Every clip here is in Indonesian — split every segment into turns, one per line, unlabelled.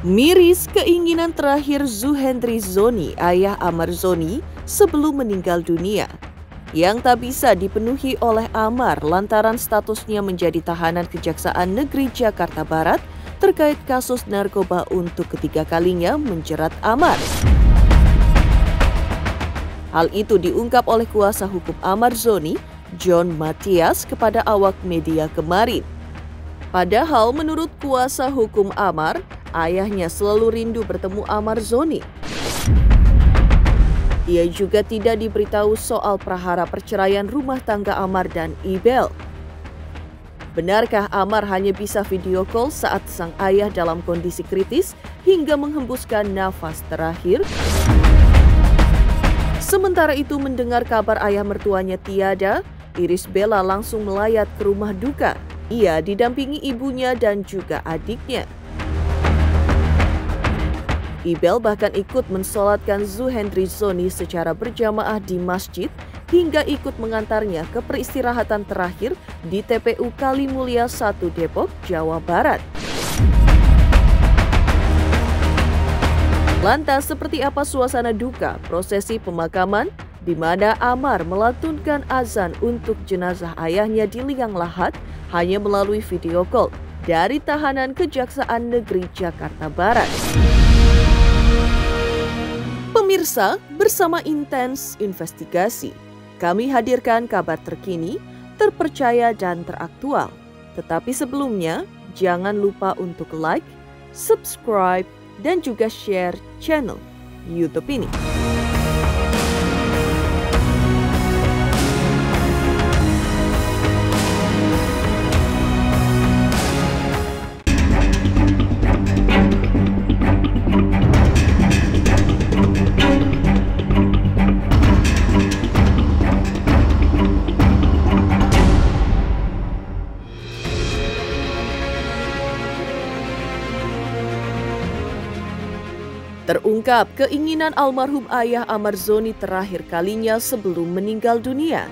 Miris keinginan terakhir Zuhendri Zoni, ayah Amar Zoni, sebelum meninggal dunia, yang tak bisa dipenuhi oleh Amar lantaran statusnya menjadi tahanan Kejaksaan Negeri Jakarta Barat terkait kasus narkoba untuk ketiga kalinya menjerat Amar. Hal itu diungkap oleh kuasa hukum Amar Zoni, John Matias, kepada awak media kemarin. Padahal menurut kuasa hukum Amar, ayahnya selalu rindu bertemu Amar Zoni. Ia juga tidak diberitahu soal prahara perceraian rumah tangga Amar dan Ibel. Benarkah Amar hanya bisa video call saat sang ayah dalam kondisi kritis hingga menghembuskan nafas terakhir? Sementara itu, mendengar kabar ayah mertuanya tiada, Iris Bella langsung melayat ke rumah duka. Ia didampingi ibunya dan juga adiknya. Ibel bahkan ikut mensolatkan Zuhendri Zoni secara berjamaah di masjid hingga ikut mengantarnya ke peristirahatan terakhir di TPU Kalimulya 1 Depok, Jawa Barat. Lantas, seperti apa suasana duka prosesi pemakaman di mana Amar melantunkan azan untuk jenazah ayahnya di liang lahat hanya melalui video call dari tahanan Kejaksaan Negeri Jakarta Barat. Pemirsa, bersama Intens Investigasi, kami hadirkan kabar terkini, terpercaya dan teraktual. Tetapi sebelumnya, jangan lupa untuk like, subscribe, dan juga share channel YouTube ini. Terungkap keinginan almarhum ayah Amar Zoni terakhir kalinya sebelum meninggal dunia.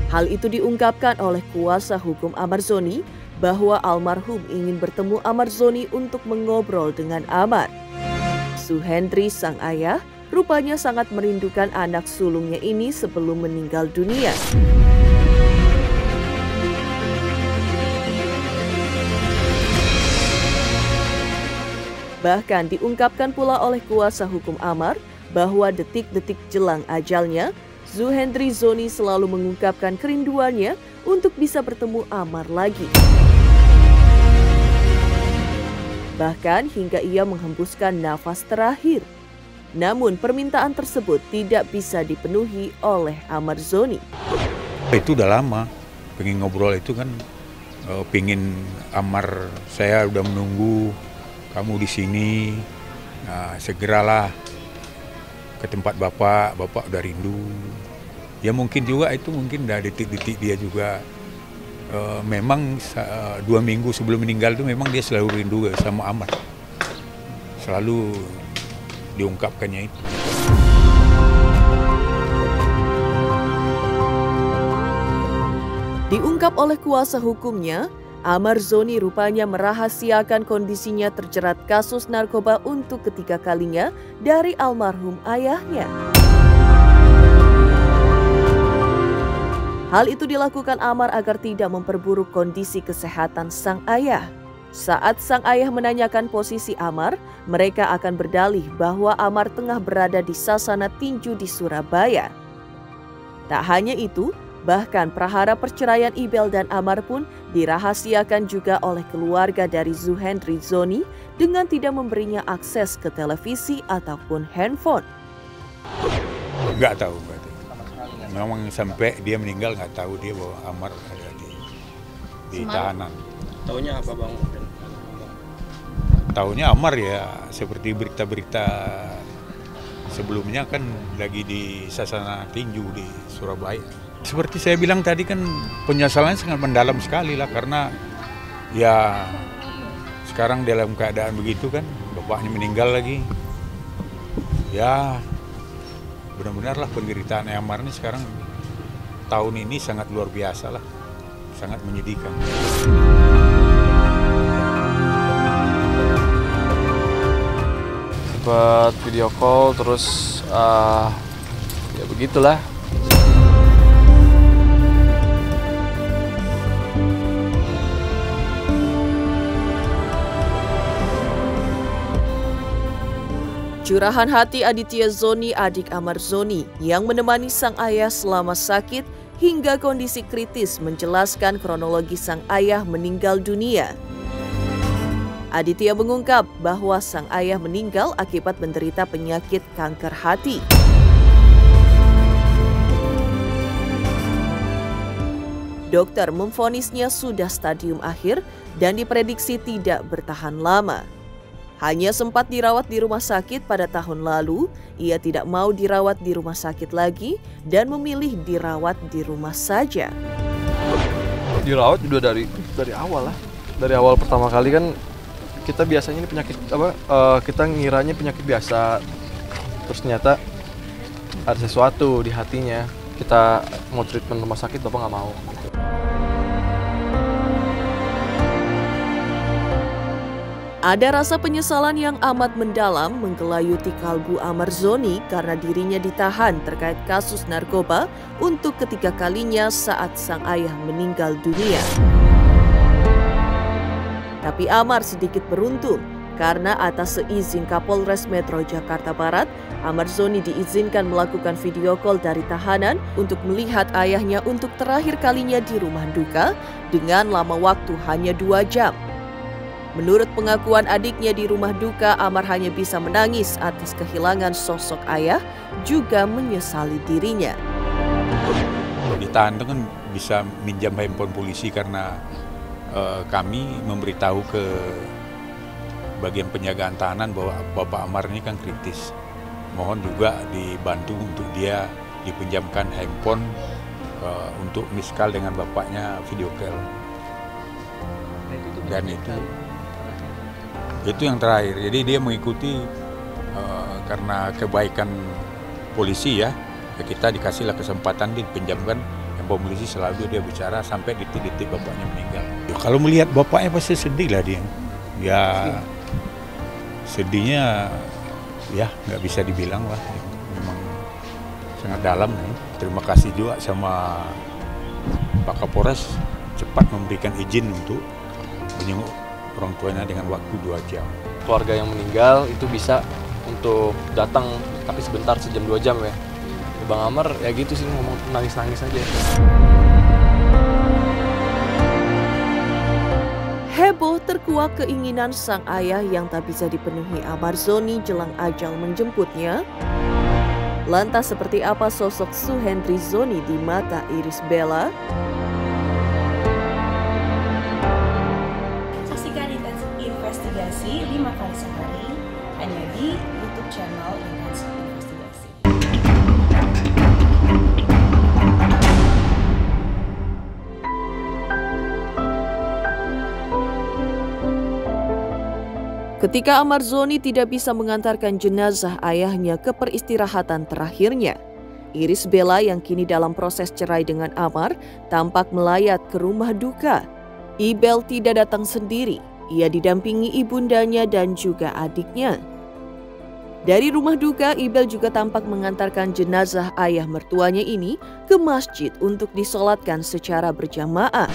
Hal itu diungkapkan oleh kuasa hukum Amar Zoni bahwa almarhum ingin bertemu Amar Zoni untuk mengobrol dengan Amar. Zuhendri, sang ayah, rupanya sangat merindukan anak sulungnya ini sebelum meninggal dunia. Bahkan diungkapkan pula oleh kuasa hukum Amar bahwa detik-detik jelang ajalnya, Zuhendri Zoni selalu mengungkapkan kerinduannya untuk bisa bertemu Amar lagi. Bahkan hingga ia menghembuskan nafas terakhir. Namun permintaan tersebut tidak bisa dipenuhi oleh Amar Zoni.
Itu udah lama, pengen ngobrol itu kan, pengen Amar, saya udah menunggu kamu di sini, nah, segeralah ke tempat bapak udah rindu. Ya mungkin juga itu mungkin dari detik-detik dia juga memang 2 minggu sebelum meninggal itu memang dia selalu rindu sama Amar. Selalu diungkapkannya itu.
Diungkap oleh kuasa hukumnya, Amar Zoni rupanya merahasiakan kondisinya terjerat kasus narkoba untuk ketiga kalinya dari almarhum ayahnya. Hal itu dilakukan Amar agar tidak memperburuk kondisi kesehatan sang ayah. Saat sang ayah menanyakan posisi Amar, mereka akan berdalih bahwa Amar tengah berada di sasana tinju di Surabaya. Tak hanya itu, bahkan prahara perceraian Ibel dan Amar pun dirahasiakan juga oleh keluarga dari Zuhendri Zoni dengan tidak memberinya akses ke televisi ataupun handphone.
Nggak tahu. Memang sampai dia meninggal nggak tahu dia bahwa Amar ada di tahanan.
Taunya apa Bang?
Taunya Amar ya seperti berita-berita sebelumnya kan lagi di sasana tinju di Surabaya. Seperti saya bilang tadi kan penyesalannya sangat mendalam sekali lah, karena ya sekarang dalam keadaan begitu kan, bapaknya meninggal lagi. Ya benar-benarlah penderitaan Amar ini sekarang tahun ini sangat luar biasa lah, sangat menyedihkan.
Sempat video call, terus ya begitulah.
Curahan hati Aditya Zoni, adik Amar Zoni, yang menemani sang ayah selama sakit hingga kondisi kritis, menjelaskan kronologi sang ayah meninggal dunia. Aditya mengungkap bahwa sang ayah meninggal akibat menderita penyakit kanker hati. Dokter memvonisnya sudah stadium akhir dan diprediksi tidak bertahan lama. Hanya sempat dirawat di rumah sakit pada tahun lalu, ia tidak mau dirawat di rumah sakit lagi dan memilih dirawat di rumah saja.
Dirawat juga dari awal lah. Dari awal pertama kali kan kita biasanya ini penyakit kita ngiranya penyakit biasa. Terus ternyata ada sesuatu di hatinya. Kita mau treatment rumah sakit, Bapak nggak mau.
Ada rasa penyesalan yang amat mendalam menggelayuti kalbu Amar Zoni karena dirinya ditahan terkait kasus narkoba untuk ketiga kalinya saat sang ayah meninggal dunia. Tapi Amar sedikit beruntung karena atas seizin Kapolres Metro Jakarta Barat, Amar Zoni diizinkan melakukan video call dari tahanan untuk melihat ayahnya untuk terakhir kalinya di rumah duka dengan lama waktu hanya 2 jam. Menurut pengakuan adiknya di rumah duka, Amar hanya bisa menangis atas kehilangan sosok ayah, juga menyesali dirinya.
Ditahan itu kan bisa minjam handphone polisi karena kami memberitahu ke bagian penjagaan tahanan bahwa Bapak Amar ini kan kritis. Mohon juga dibantu untuk dia dipinjamkan handphone untuk miss call dengan bapaknya, video call. Dan itu yang terakhir. Jadi dia mengikuti karena kebaikan polisi ya, kita dikasihlah kesempatan dipinjamkan handphone polisi, selalu dia bicara sampai detik-detik bapaknya meninggal. Ya, kalau melihat bapaknya pasti sedih lah dia. Ya sedihnya ya nggak bisa dibilang lah, memang sangat dalam. Terima kasih juga sama Pak Kapolres cepat memberikan izin untuk menjenguk orang tuanya dengan waktu 2 jam.
Keluarga yang meninggal itu bisa untuk datang tapi sebentar, sejam 2 jam ya. Bang Amar ya gitu sih, ngomong nangis-nangis aja.
Heboh terkuak keinginan sang ayah yang tak bisa dipenuhi Amar Zoni jelang ajal menjemputnya. Lantas seperti apa sosok Suhendri Zoni di mata Iris Bella?
Investigasi 5 kali sehari hanya di YouTube channel Intensive Investigasi.
Ketika Amar Zoni tidak bisa mengantarkan jenazah ayahnya ke peristirahatan terakhirnya, Iris Bella yang kini dalam proses cerai dengan Amar tampak melayat ke rumah duka. Ibel tidak datang sendiri. Ia didampingi ibundanya dan juga adiknya. Dari rumah duka, Ibel juga tampak mengantarkan jenazah ayah mertuanya ini ke masjid untuk disolatkan secara berjamaah.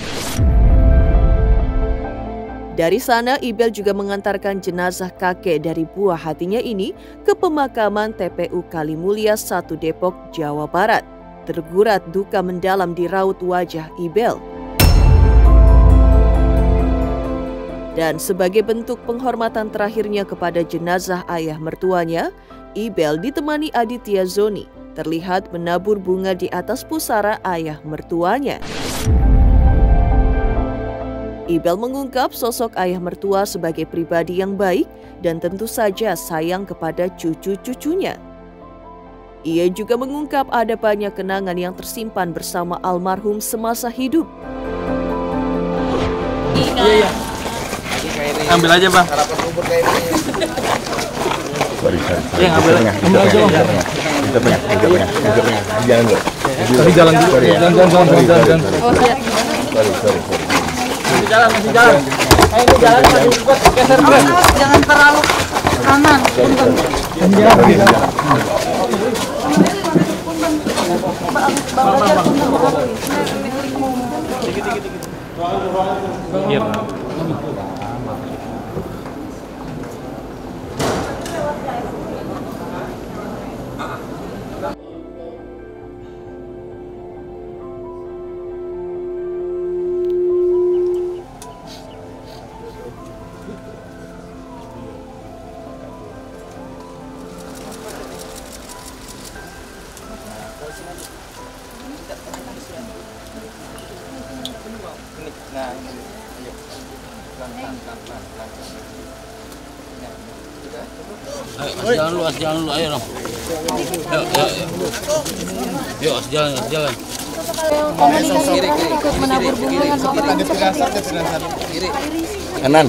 Dari sana, Ibel juga mengantarkan jenazah kakek dari buah hatinya ini ke pemakaman TPU Kalimulia 1 Depok, Jawa Barat. Tergurat duka mendalam di raut wajah Ibel. Dan sebagai bentuk penghormatan terakhirnya kepada jenazah ayah mertuanya, Ibel ditemani Aditya Zoni terlihat menabur bunga di atas pusara ayah mertuanya. Ibel mengungkap sosok ayah mertua sebagai pribadi yang baik dan tentu saja sayang kepada cucu-cucunya. Ia juga mengungkap ada banyak kenangan yang tersimpan bersama almarhum semasa hidup.
Iya. Ambil aja, Bang.
Sorry.
Iya, ambil aja, Bang.
Jalan dulu.
Tadi jalan dulu. Jalan.
Oh, siap. Sorry.
Masih jalan. Ayo jalan, masih kuat, geser.
Jangan terlalu kanan.
Ayo, jalan dulu, ayo dong. Yuk, jalan.
Kanan.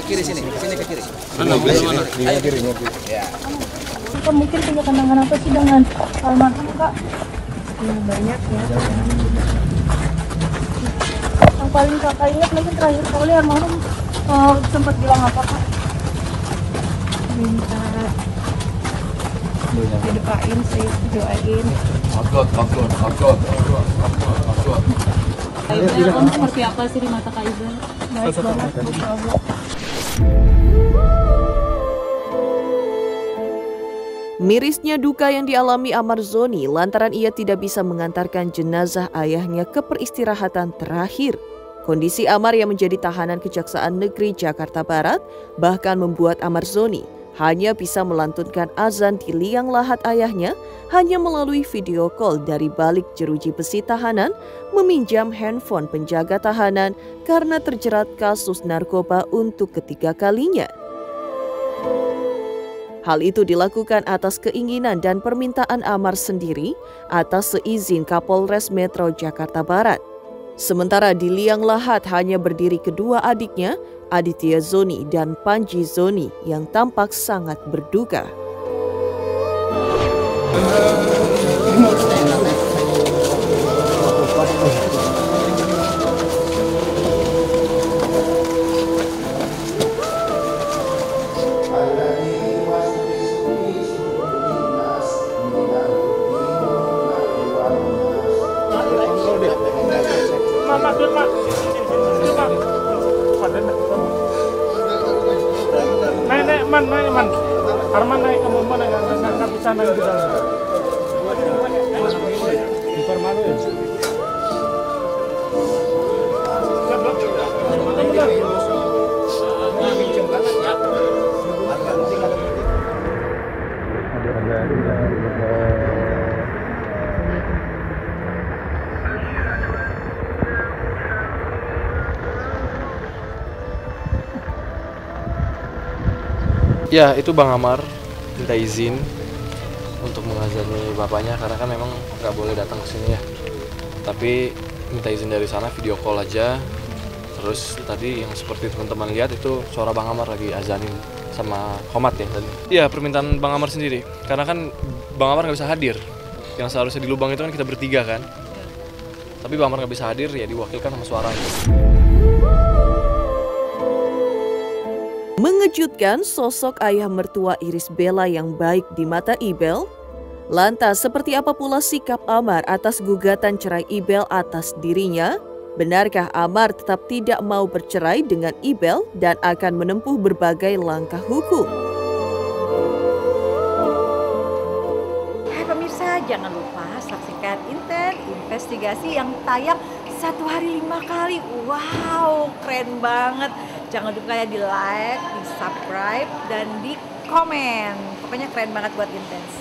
Kiri sini ke kiri.
Mana? Kiri.
Kak, mungkin punya kenangan apa sih dengan almarhum, Kak? Banyak ya. Yang paling Kakak ingat mungkin terakhir kali almarhum sempat bilang apa, Kak? Minta didoain, saya doain.
Angkot.
Om seperti apa sih di mata Kak Ibel? Baik banget, Masya Allah.
Mirisnya duka yang dialami Amar Zoni lantaran ia tidak bisa mengantarkan jenazah ayahnya ke peristirahatan terakhir. Kondisi Amar yang menjadi tahanan Kejaksaan Negeri Jakarta Barat bahkan membuat Amar Zoni hanya bisa melantunkan azan di liang lahat ayahnya hanya melalui video call dari balik jeruji besi tahanan, meminjam handphone penjaga tahanan karena terjerat kasus narkoba untuk ketiga kalinya. Hal itu dilakukan atas keinginan dan permintaan Amar sendiri atas seizin Kapolres Metro Jakarta Barat. Sementara di liang lahat hanya berdiri kedua adiknya, Aditya Zoni dan Panji Zoni yang tampak sangat berduka.
Man. Arman naik ke mana nggak bisa naik di dalam.
Ya, itu Bang Amar minta izin untuk mengazani bapaknya karena kan memang nggak boleh datang ke sini ya. Tapi minta izin dari sana, video call aja. Terus tadi yang seperti teman-teman lihat itu suara Bang Amar lagi azanin sama Khomat ya tadi. Iya, permintaan Bang Amar sendiri. Karena kan Bang Amar nggak bisa hadir. Yang seharusnya di lubang itu kan kita bertiga kan. Tapi Bang Amar nggak bisa hadir, ya diwakilkan sama suaranya.
Mengejutkan sosok ayah mertua Iris Bella yang baik di mata Ibel. Lantas seperti apa pula sikap Amar atas gugatan cerai Ibel atas dirinya? Benarkah Amar tetap tidak mau bercerai dengan Ibel dan akan menempuh berbagai langkah hukum?
Hai pemirsa, jangan lupa saksikan Inten Investigasi yang tayang 1 hari 5 kali. Wow, keren banget. Jangan lupa ya di like, di subscribe, dan di komen. Pokoknya keren banget buat Intens.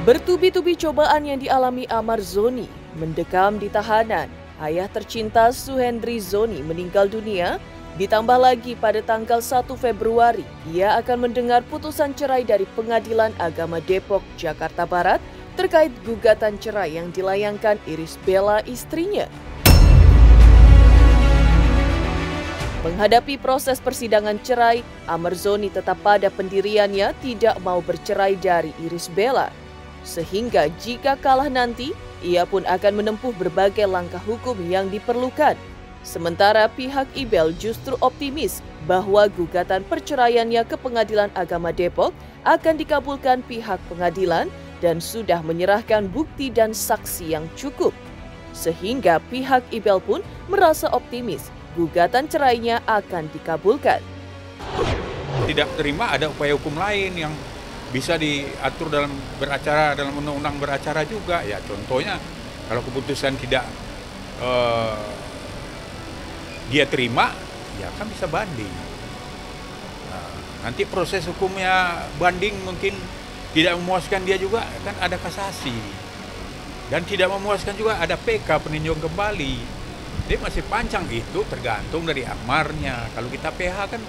Bertubi-tubi cobaan yang dialami Amar Zoni mendekam di tahanan. Ayah tercinta Suhendri Zoni meninggal dunia. Ditambah lagi pada tanggal 1 Februari, ia akan mendengar putusan cerai dari Pengadilan Agama Depok, Jakarta Barat terkait gugatan cerai yang dilayangkan Iris Bella istrinya. Menghadapi proses persidangan cerai, Amar Zoni tetap pada pendiriannya tidak mau bercerai dari Iris Bella. Sehingga jika kalah nanti, Ia pun akan menempuh berbagai langkah hukum yang diperlukan. Sementara pihak Ibel justru optimis bahwa gugatan perceraiannya ke Pengadilan Agama Depok akan dikabulkan pihak pengadilan dan sudah menyerahkan bukti dan saksi yang cukup. Sehingga pihak Ibel pun merasa optimis gugatan cerainya akan dikabulkan.
Tidak terima ada upaya hukum lain yang bisa diatur dalam beracara, dalam undang-undang beracara juga. Ya contohnya kalau keputusan tidak dia terima, ya kan bisa banding. Nah, nanti proses hukumnya banding mungkin tidak memuaskan dia juga, kan ada kasasi. Dan tidak memuaskan juga ada PK, peninjauan kembali. Jadi masih panjang itu, tergantung dari amarnya. Kalau kita PH kan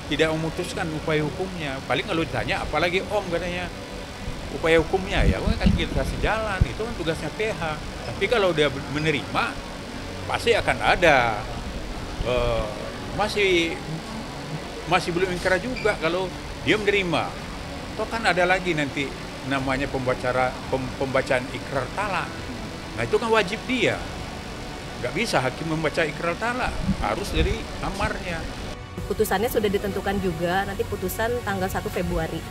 tidak memutuskan upaya hukumnya. Paling kalau ditanya, apalagi Om katanya, upaya hukumnya ya kan kita kasih jalan, itu kan tugasnya PH. Tapi kalau dia menerima, pasti akan ada. Masih belum ingkar juga kalau dia menerima. Toh kan ada lagi nanti namanya pembacaan ikrar talak. Nah itu kan wajib dia. Nggak bisa hakim membaca ikrar talak, harus dari amarnya.
Putusannya sudah ditentukan juga, nanti putusan tanggal 1 Februari.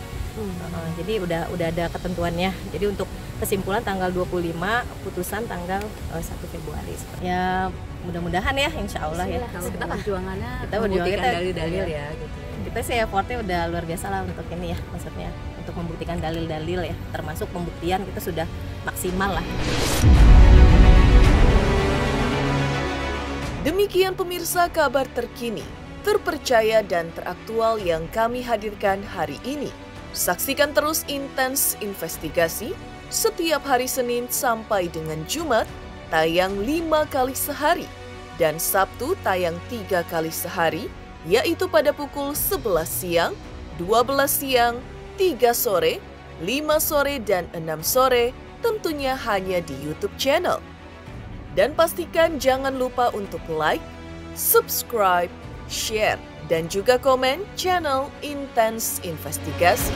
Jadi udah ada ketentuannya. Jadi untuk kesimpulan tanggal 25, putusan tanggal 1 Februari. Ya mudah-mudahan ya, insya Allah ya.
Kita perjuangannya
membuktikan
dalil-dalil ya gitu.
Kita sih effortnya udah luar biasa lah untuk ini ya, maksudnya untuk membuktikan dalil-dalil ya, termasuk pembuktian kita sudah maksimal lah.
Demikian pemirsa kabar terkini, terpercaya dan teraktual yang kami hadirkan hari ini. Saksikan terus Intens Investigasi setiap hari Senin sampai dengan Jumat, tayang 5 kali sehari, dan Sabtu tayang 3 kali sehari, yaitu pada pukul 11 siang, 12 siang, 3 sore, 5 sore, dan 6 sore, tentunya hanya di YouTube channel. Dan pastikan jangan lupa untuk like, subscribe, share, dan juga komen channel Intens Investigasi.